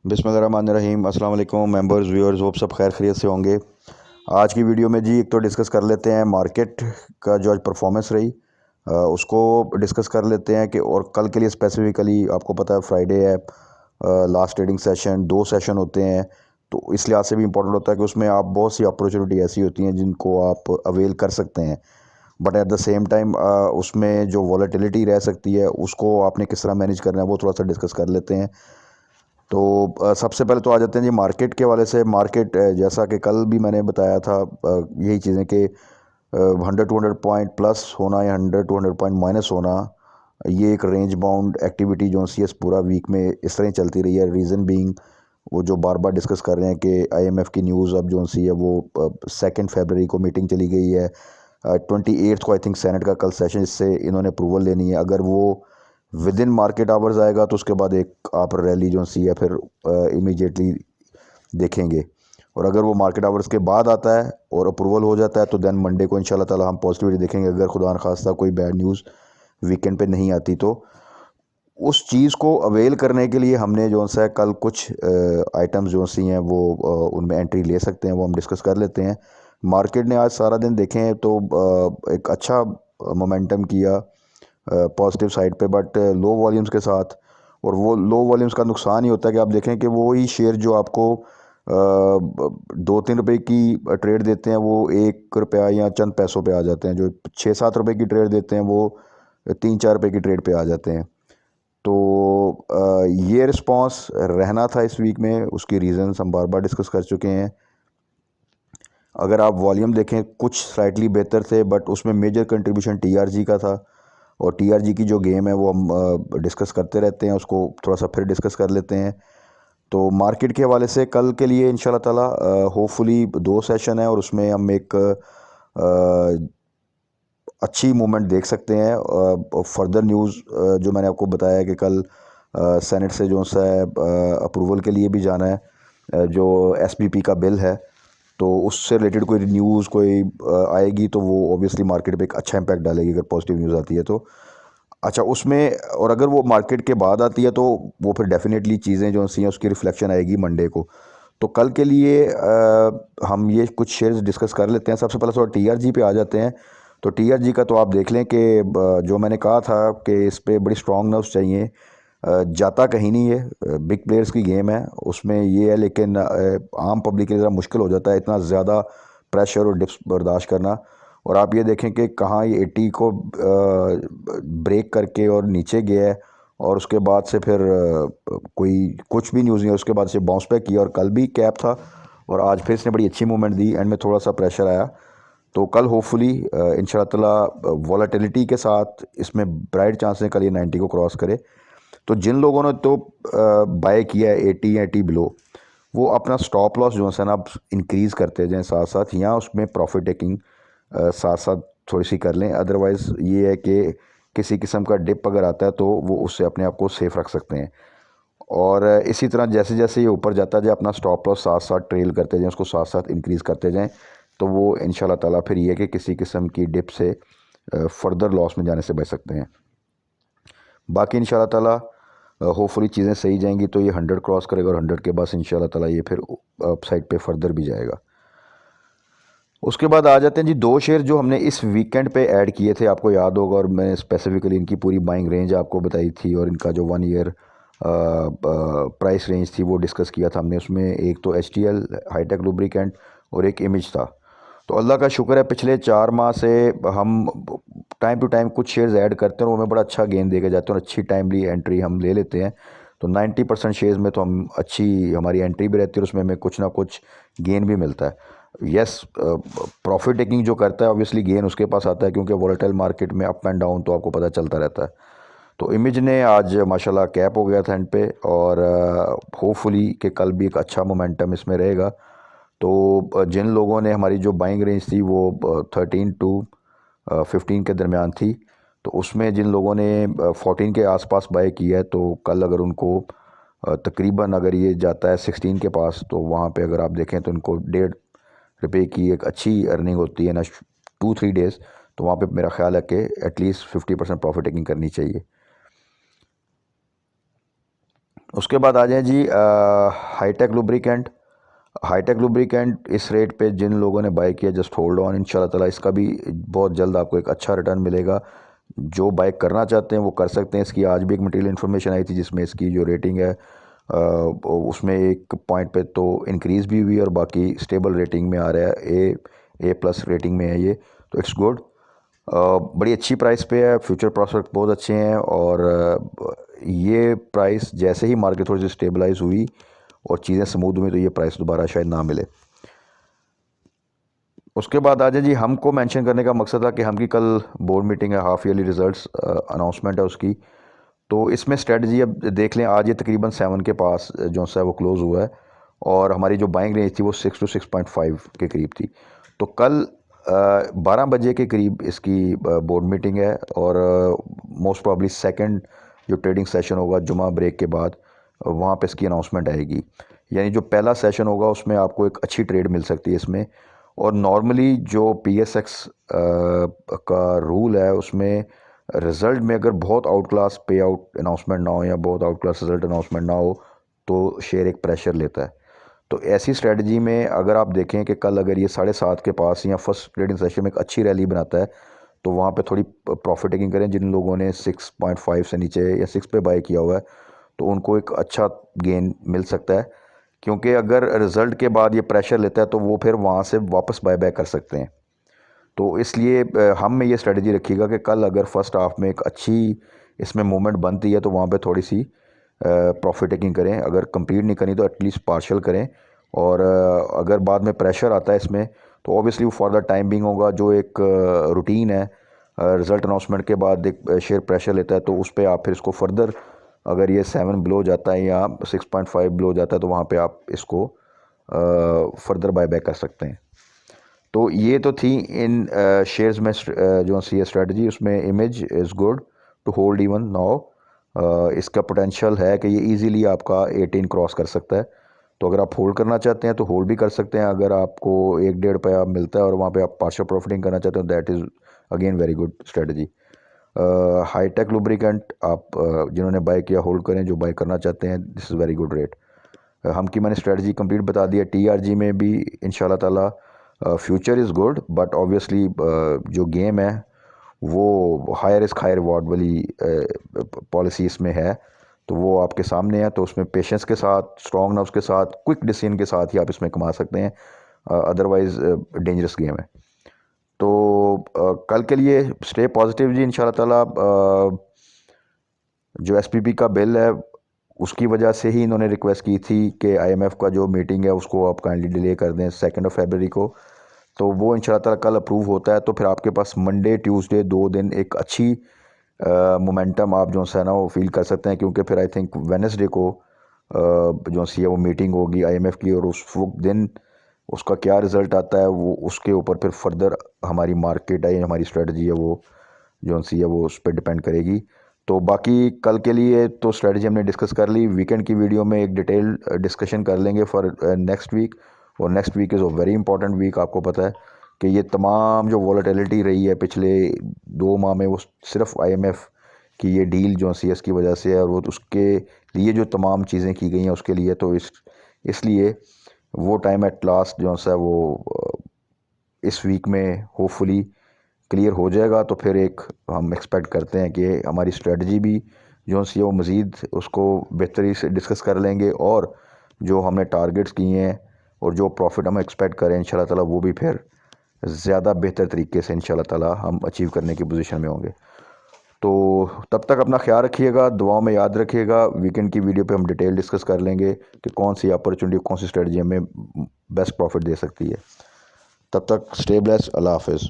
बिस्मिल्लाहिर्रहमानिर्रहीम। अस्सलाम वालेकुम मेंबर्स व्यूअर्स, होप सब खैर खैरियत से होंगे। आज की वीडियो में जी एक तो डिस्कस कर लेते हैं मार्केट का जो आज परफॉर्मेंस रही, उसको डिस्कस कर लेते हैं कि और कल के लिए स्पेसिफिकली आपको पता है फ्राइडे है, लास्ट ट्रेडिंग सेशन, दो सेशन होते हैं। तो इस लिहाज से भी इम्पोर्टेंट होता है कि उसमें आप बहुत सी अपॉर्चुनिटी ऐसी होती हैं जिनको आप अवेल कर सकते हैं। But at the same time उसमें जो वॉलेटिलिटी रह सकती है उसको आपने किस तरह मैनेज करना है वो थोड़ा सा डिस्कस कर लेते हैं। तो सबसे पहले तो आ जाते हैं जी मार्केट के वाले से। मार्केट जैसा कि कल भी मैंने बताया था, यही चीज़ें कि 100-200 पॉइंट प्लस होना या 100-200 पॉइंट माइनस होना, ये एक रेंज बाउंड एक्टिविटी जो सी एस पूरा वीक में इस तरह ही चलती रही है। रीज़न बीइंग वो जो बार बार डिस्कस कर रहे हैं कि आईएमएफ की न्यूज़ अब जो सी है वो 2 फरवरी को मीटिंग चली गई है। 28 को आई थिंक सेनेट का कल सेशन, इससे इन्होंने अप्रूवल लेनी है। अगर वो विद इन मार्केट आवर्स आएगा तो उसके बाद एक आप रैली जो सी है फिर इमीडिएटली देखेंगे। और अगर वो मार्केट आवर्स के बाद आता है और अप्रूवल हो जाता है तो देन मंडे को इंशाल्लाह ताला हम पॉजिटिविटी देखेंगे, अगर खुदा न खास्ता कोई बैड न्यूज़ वीकेंड पे नहीं आती तो। उस चीज़ को अवेल करने के लिए हमने जो सा कल कुछ आइटम्स जो सी हैं वो उनमें एंट्री ले सकते हैं, वो हम डिस्कस कर लेते हैं। मार्केट ने आज सारा दिन देखें तो एक अच्छा मोमेंटम किया पॉजिटिव साइड पे, बट लो वॉल्यूम्स के साथ। और वो लो वॉल्यूम्स का नुकसान ही होता है कि आप देखें कि वो ही शेयर जो आपको 2-3 रुपए की ट्रेड देते हैं वो 1 रुपया या चंद पैसों पे आ जाते हैं। जो 6-7 रुपए की ट्रेड देते हैं वो 3-4 रुपए की ट्रेड पे आ जाते हैं। तो ये रिस्पांस रहना था इस वीक में, उसकी रीज़न्स हम बार बार डिस्कस कर चुके हैं। अगर आप वॉल्यूम देखें कुछ स्लाइटली बेहतर थे, बट उसमें मेजर कंट्रीब्यूशन टीआरजी का था। और टीआरजी की जो गेम है वो हम डिस्कस करते रहते हैं, उसको थोड़ा सा फिर डिस्कस कर लेते हैं। तो मार्केट के हवाले से कल के लिए इंशाल्लाह ताला होपफुली दो सेशन है और उसमें हम एक अच्छी मूवमेंट देख सकते हैं। फर्दर न्यूज़ जो मैंने आपको बताया कि कल सेनेट से जो सा है अप्रूवल के लिए भी जाना है, जो एसपीपी का बिल है, तो उससे रिलेटेड कोई न्यूज़ कोई आएगी तो वो ऑब्वियसली मार्केट पे एक अच्छा इम्पैक्ट डालेगी अगर पॉजिटिव न्यूज़ आती है तो। अच्छा उसमें, और अगर वो मार्केट के बाद आती है तो वो फिर डेफिनेटली चीज़ें जो सी हैं उसकी रिफ्लेक्शन आएगी मंडे को। तो कल के लिए हम ये कुछ शेयर्स डिस्कस कर लेते हैं। सबसे पहले थोड़ा टीआरजी पे आ जाते हैं। तो टीआरजी का तो आप देख लें कि जो मैंने कहा था कि इस पे बड़ी स्ट्रॉन्ग नर्व्स चाहिए। जाता कहीं नहीं है, बिग प्लेयर्स की गेम है, उसमें ये है। लेकिन आम पब्लिक के लिए ज़रा मुश्किल हो जाता है इतना ज़्यादा प्रेशर और डिप्स बर्दाश्त करना। और आप ये देखें कि कहाँ ये 80 को ब्रेक करके और नीचे गया है, और उसके बाद से फिर कोई कुछ भी न्यूज़ नहीं है, उसके बाद से बाउंस बैक किया और कल भी कैप था और आज फिर इसने बड़ी अच्छी मूवमेंट दी। एंड में थोड़ा सा प्रेशर आया। तो कल होपफुली इंशाल्लाह ताला वॉलेटिलिटी के साथ इसमें ब्राइट चांस है कल ये 90 को क्रॉस करे। तो जिन लोगों ने तो बाय किया है 80 बिलो, वो अपना स्टॉप लॉस जो है ना आप इंक्रीज़ करते जाएं साथ साथ, या उसमें प्रॉफिट टेकिंग साथ साथ थोड़ी सी कर लें। अदरवाइज़ ये है कि किसी किस्म का डिप अगर आता है तो वो उससे अपने आप को सेफ रख सकते हैं। और इसी तरह जैसे जैसे ये ऊपर जाता जाए अपना स्टॉप लॉस साथ साथ ट्रेल करते जाएं, उसको साथ साथ इंक्रीज़ करते जाएं, तो वो इंशाल्लाह ताला फिर ये है कि किसी किस्म की डिप से फर्दर लॉस में जाने से बच सकते हैं। बाकी इंशाल्लाह ताला होपफुली चीज़ें सही जाएंगी तो ये 100 क्रॉस करेगा और 100 के बाद इंशाल्लाह ताला ये फिर अपसाइड पे फर्दर भी जाएगा। उसके बाद आ जाते हैं जी दो शेयर जो हमने इस वीकेंड पे ऐड किए थे, आपको याद होगा, और मैंने स्पेसिफिकली इनकी पूरी बाइंग रेंज आपको बताई थी और इनका जो 1 ईयर प्राइस रेंज थी वो डिस्कस किया था हमने। उसमें एक तो H T L hi tech lubricant और एक इमेज था। तो अल्लाह का शुक्र है पिछले 4 माह से हम टाइम टू टाइम कुछ शेयर्स ऐड करते हैं और वो हमें बड़ा अच्छा गेन दे के जाते हैं और अच्छी टाइमली एंट्री हम ले लेते हैं। तो 90% शेयर्स में तो हम अच्छी हमारी एंट्री भी रहती है और उसमें हमें कुछ ना कुछ गेन भी मिलता है। यस, प्रॉफिट टेकिंग जो करता है ऑब्वियसली गेन उसके पास आता है, क्योंकि वोलेटाइल मार्केट में अप एंड डाउन तो आपको पता चलता रहता है। तो इमेज ने आज माशाल्लाह कैप हो गया था एंड पे, और होपफुली कि कल भी एक अच्छा मोमेंटम इसमें रहेगा। तो जिन लोगों ने, हमारी जो बाइंग रेंज थी वो 13 to 15 के दरमियान थी, तो उसमें जिन लोगों ने 14 के आसपास बाय किया है, तो कल अगर उनको तकरीबन अगर ये जाता है 16 के पास, तो वहाँ पे अगर आप देखें तो इनको 1.5 रुपये की एक अच्छी अर्निंग होती है ना 2-3 डेज़। तो वहाँ पे मेरा ख्याल है कि एटलीस्ट 50% प्रॉफिट टेकिंग करनी चाहिए। उसके बाद आ जाए जी हाईटेक लुब्रिकेंट। हाईटेक लुब्रिकेंट इस रेट पे जिन लोगों ने बाय किया, जस्ट होल्ड ऑन, इंशाल्लाह ताला इसका भी बहुत जल्द आपको एक अच्छा रिटर्न मिलेगा। जो बाय करना चाहते हैं वो कर सकते हैं। इसकी आज भी एक मटेरियल इन्फॉर्मेशन आई थी जिसमें इसकी जो रेटिंग है उसमें एक पॉइंट पे तो इंक्रीज़ भी हुई और बाकी स्टेबल रेटिंग में आ रहा है, ए प्लस रेटिंग में है ये, तो इट्स गुड। बड़ी अच्छी प्राइस पे है, फ्यूचर प्रॉस्पेक्ट बहुत अच्छे हैं और ये प्राइस जैसे ही मार्केट थोड़ी सी स्टेबलाइज हुई और चीज़ें स्मूथ हुई तो ये प्राइस दोबारा शायद ना मिले। उसके बाद आ जाए जी, हमको मेंशन करने का मकसद था कि हम की कल बोर्ड मीटिंग है, हाफ ईयरली रिजल्ट्स अनाउंसमेंट है उसकी। तो इसमें स्ट्रेटजी अब देख लें, आज ये तकरीबन 7 के पास जो सा है वो क्लोज़ हुआ है और हमारी जो बाइंग रेंज थी वो 6 to 6.5 के करीब थी। तो कल 12 बजे के करीब इसकी बोर्ड मीटिंग है और मोस्ट प्रॉब्ली सेकंड जो ट्रेडिंग सेशन होगा जुमा ब्रेक के बाद, वहाँ पे इसकी अनाउंसमेंट आएगी। यानी जो पहला सेशन होगा उसमें आपको एक अच्छी ट्रेड मिल सकती है इसमें। और नॉर्मली जो PSX का रूल है उसमें रिज़ल्ट में अगर बहुत आउट क्लास पे आउट अनाउंसमेंट ना हो या बहुत आउट क्लास रिज़ल्ट अनाउंसमेंट ना हो तो शेयर एक प्रेशर लेता है। तो ऐसी स्ट्रेटजी में अगर आप देखें कि कल अगर ये 7:30 के पास या फर्स्ट ट्रेडिंग सेशन में एक अच्छी रैली बनाता है तो वहाँ पे थोड़ी प्रॉफिट टेकिंग करें। जिन लोगों ने 6.5 से नीचे या 6 पे बाय किया हुआ है तो उनको एक अच्छा गेन मिल सकता है, क्योंकि अगर रिज़ल्ट के बाद ये प्रेशर लेता है तो वो फिर वहाँ से वापस बाय बैक कर सकते हैं। तो इसलिए हम में ये स्ट्रेटजी रखिएगा कि कल अगर फर्स्ट हाफ में एक अच्छी इसमें मूवमेंट बनती है तो वहाँ पे थोड़ी सी प्रॉफिट टेकिंग करें। अगर कंप्लीट नहीं करी तो एटलीस्ट पार्शल करें। और अगर बाद में प्रेशर आता है इसमें तो ऑब्वियसली वो फॉर द टाइम बिंग होगा। जो एक रूटीन है, रिज़ल्ट अनाउंसमेंट के बाद एक शेयर प्रेशर लेता है तो उस पर आप फिर इसको फर्दर, अगर ये 7 बिलो जाता है या 6.5 बिलो जाता है तो वहाँ पे आप इसको फर्दर बाय बैक कर सकते हैं। तो ये तो थी इन शेयर्स में जो सी है स्ट्रेटजी। उसमें image is good to hold even now. इसका पोटेंशियल है कि ये इजीली आपका 18 क्रॉस कर सकता है। तो अगर आप होल्ड करना चाहते हैं तो होल्ड भी कर सकते हैं। अगर आपको 1-1.5 रुपया मिलता है और वहाँ पे आप पार्शियल प्रॉफिटिंग करना चाहते हैं, that is again very good strategy. Hi tech lubricant आप जिन्होंने बाय किया होल्ड करें, जो बाय करना चाहते हैं this is very good rate. हम की मैंने स्ट्रेटजी कंप्लीट बता दिया। TRG में भी इंशाल्लाह ताला future is good, but obviously जो गेम है वो हायर रिस्क हायर रिवॉर्ड वाली पॉलिसी इसमें है। तो वो आपके सामने है, तो उसमें पेशेंस के साथ, स्ट्रॉन्ग नर्व्स के साथ, क्विक डिसीजन के साथ ही आप इसमें कमा सकते हैं। अदरवाइज़ डेंजरस गेम है। तो कल के लिए स्टे पॉजिटिव जी इंशाल्लाह ताला। जो SPP का बिल है उसकी वजह से ही इन्होंने रिक्वेस्ट की थी कि IMF का जो मीटिंग है उसको आप काइंडली डिले कर दें 2 फरवरी को। तो वो इंशाल्लाह ताला कल अप्रूव होता है तो फिर आपके पास मंडे ट्यूसडे 2 दिन एक अच्छी मोमेंटम आप जो है ना वो फील कर सकते हैं। क्योंकि फिर आई थिंक वेडनेसडे को जो सी है वो मीटिंग होगी IMF की और उस दिन उसका क्या रिज़ल्ट आता है वो उसके ऊपर फिर फर्दर हमारी मार्केट है, हमारी स्ट्रेटजी है वो जो सी है वो उस पर डिपेंड करेगी। तो बाकी कल के लिए तो स्ट्रेटजी हमने डिस्कस कर ली। वीकेंड की वीडियो में एक डिटेल डिस्कशन कर लेंगे फॉर नेक्स्ट वीक। और next week is a very important week. आपको पता है कि ये तमाम जो वॉलेटिलिटी रही है पिछले 2 माह में वो सिर्फ IMF की ये डील जो CS की वजह से है और वो उसके लिए जो तमाम चीज़ें की गई हैं उसके लिए। तो इसलिए वो टाइम एट लास्ट जो है वो इस वीक में होपफुली क्लियर हो जाएगा। तो फिर एक हम एक्सपेक्ट करते हैं कि हमारी स्ट्रेटजी भी जो सी है वो मज़ीद उसको बेहतरी से डिस्कस कर लेंगे और जो हमने टारगेट्स किए हैं और जो प्रॉफिट हम एक्सपेक्ट करें इंशाल्लाह ताला वो भी फिर ज़्यादा बेहतर तरीके से इंशाल्लाह ताला हम अचीव करने की पोजीशन में होंगे। तो तब तक अपना ख्याल रखिएगा, दुआओं में याद रखिएगा। वीकेंड की वीडियो पे हम डिटेल डिस्कस कर लेंगे कि कौन सी अपॉर्चुनिटी, कौन सी स्ट्रेटजी हमें बेस्ट प्रॉफिट दे सकती है। तब तक स्टे ब्लेस्ड। अल्लाह हाफिज़।